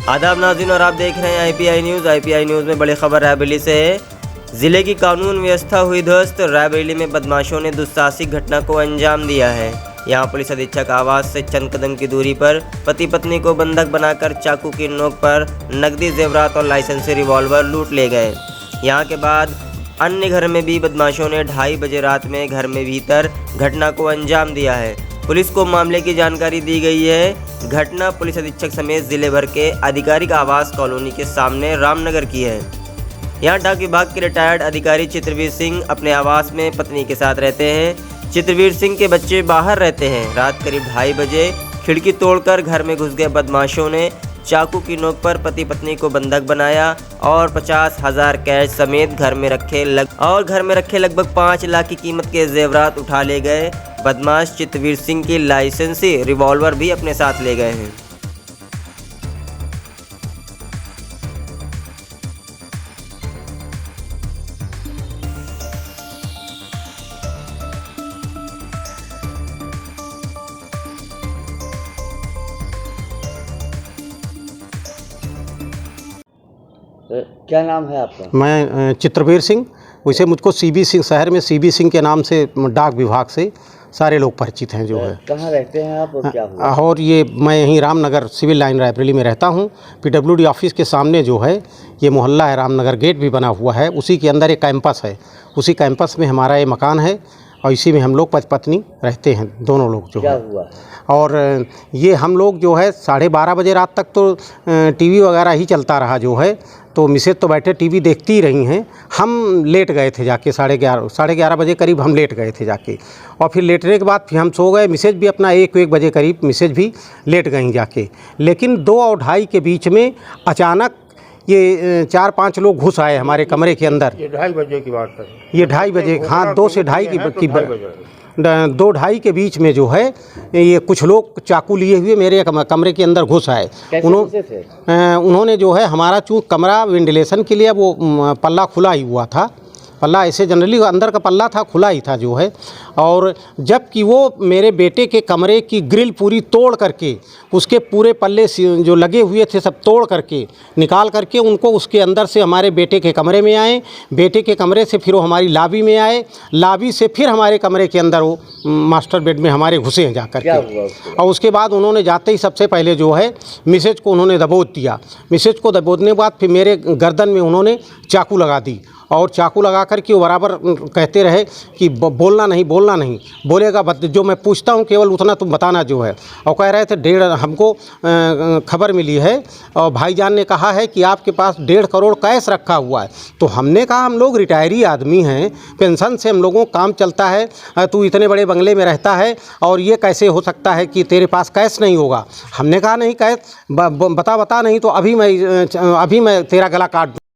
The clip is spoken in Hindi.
आदाब नाज़रीन, और आप देख रहे हैं आईपीआई न्यूज़। आईपीआई न्यूज़ में बड़ी खबर रायबरेली से है। ज़िले की कानून व्यवस्था हुई ध्वस्त। रायबरेली में बदमाशों ने दुस्साहसिक घटना को अंजाम दिया है। यहां पुलिस अधीक्षक आवास से चंद कदम की दूरी पर पति पत्नी को बंधक बनाकर चाकू की नोक पर नकदी, जेवरात और लाइसेंसी रिवॉल्वर लूट ले गए। यहां के बाद अन्य घर में भी बदमाशों ने 2:30 बजे रात में घर में भीतर घटना को अंजाम दिया है। पुलिस को मामले की जानकारी दी गई है। घटना पुलिस अधीक्षक समेत जिले भर के आधिकारिक आवास कॉलोनी के सामने रामनगर की है। यहां डाक विभाग के रिटायर्ड अधिकारी चित्रवीर सिंह अपने आवास में पत्नी के साथ रहते हैं। चित्रवीर सिंह के बच्चे बाहर रहते हैं। रात करीब 2:30 बजे खिड़की तोड़कर घर में घुस गए बदमाशों ने चाकू की नोक पर पति पत्नी को बंधक बनाया और 50,000 कैश समेत घर में रखे लगभग 5 लाख की कीमत के जेवरात उठा ले गए। बदमाश चित्रवीर सिंह की लाइसेंसी रिवॉल्वर भी अपने साथ ले गए हैं। क्या नाम है आपका? मैं चित्रवीर सिंह। वैसे मुझको सीबी सिंह, शहर में सीबी सिंह के नाम से डाक विभाग से सारे लोग परिचित हैं जो है। कहाँ रहते हैं आप और क्या हुआ? और ये मैं यहीं रामनगर सिविल लाइन रायबरेली में रहता हूँ। पीडब्ल्यूडी ऑफिस के सामने जो है ये मोहल्ला है, रामनगर गेट भी बना हुआ है, उसी के अंदर एक कैंपस है। उसी कैंपस में हमारा ये मकान है और इसी में हम लोग पति पत्नी रहते हैं, दोनों लोग जो क्या है। हुआ? और ये हम लोग जो है 12:30 बजे रात तक तो टीवी वगैरह ही चलता रहा जो है। तो मिसेज तो बैठे टीवी देखती ही रही हैं। हम लेट गए थे जाके 11:30 बजे करीब हम लेट गए थे जाके। और फिर लेटने के बाद फिर हम सो गए। मिसेज भी अपना 1 बजे करीब मिसेज भी लेट गई जाके। लेकिन 2 और 2:30 के बीच में अचानक ये 4-5 लोग घुस आए हमारे कमरे के अंदर। ये 2:30 बजे की बात है। ये 2:30 बजे, हाँ 2 से 2:30 2-2:30 के बीच में जो है ये कुछ लोग चाकू लिए हुए मेरे कमरे के अंदर घुस आए। उन्होंने जो है हमारा चूँकि कमरा वेंटिलेशन के लिए वो पल्ला खुला ही हुआ था, पल्ला ऐसे जनरली अंदर का पल्ला था, खुला ही था जो है। और जबकि वो मेरे बेटे के कमरे की ग्रिल पूरी तोड़ करके, उसके पूरे पल्ले जो लगे हुए थे सब तोड़ करके निकाल करके उनको उसके अंदर से हमारे बेटे के कमरे में आए। बेटे के कमरे से फिर वो हमारी लॉबी में आए। लॉबी से फिर हमारे कमरे के अंदर वो मास्टर बेड में हमारे घुसे हैं जा करके। और उसके बाद उन्होंने जाते ही सबसे पहले जो है मिसेज को उन्होंने दबोच दिया। मिसेज को दबोचने के बाद फिर मेरे गर्दन में उन्होंने चाकू लगा दी। और चाकू लगा कर के वो बराबर कहते रहे कि बोलना नहीं, बोलेगा जो मैं पूछता हूँ केवल उतना तुम बताना जो है। और कह रहे थे हमको खबर मिली है और भाईजान ने कहा है कि आपके पास 1.5 करोड़ कैश रखा हुआ है। तो हमने कहा हम लोग रिटायरी आदमी हैं, पेंशन से हम लोगों का काम चलता है, तू इतने बड़े बंगले में रहता है और ये कैसे हो सकता है कि तेरे पास कैश नहीं होगा। हमने कहा नहीं कैश बता नहीं तो अभी मैं तेरा गला काट दूँ।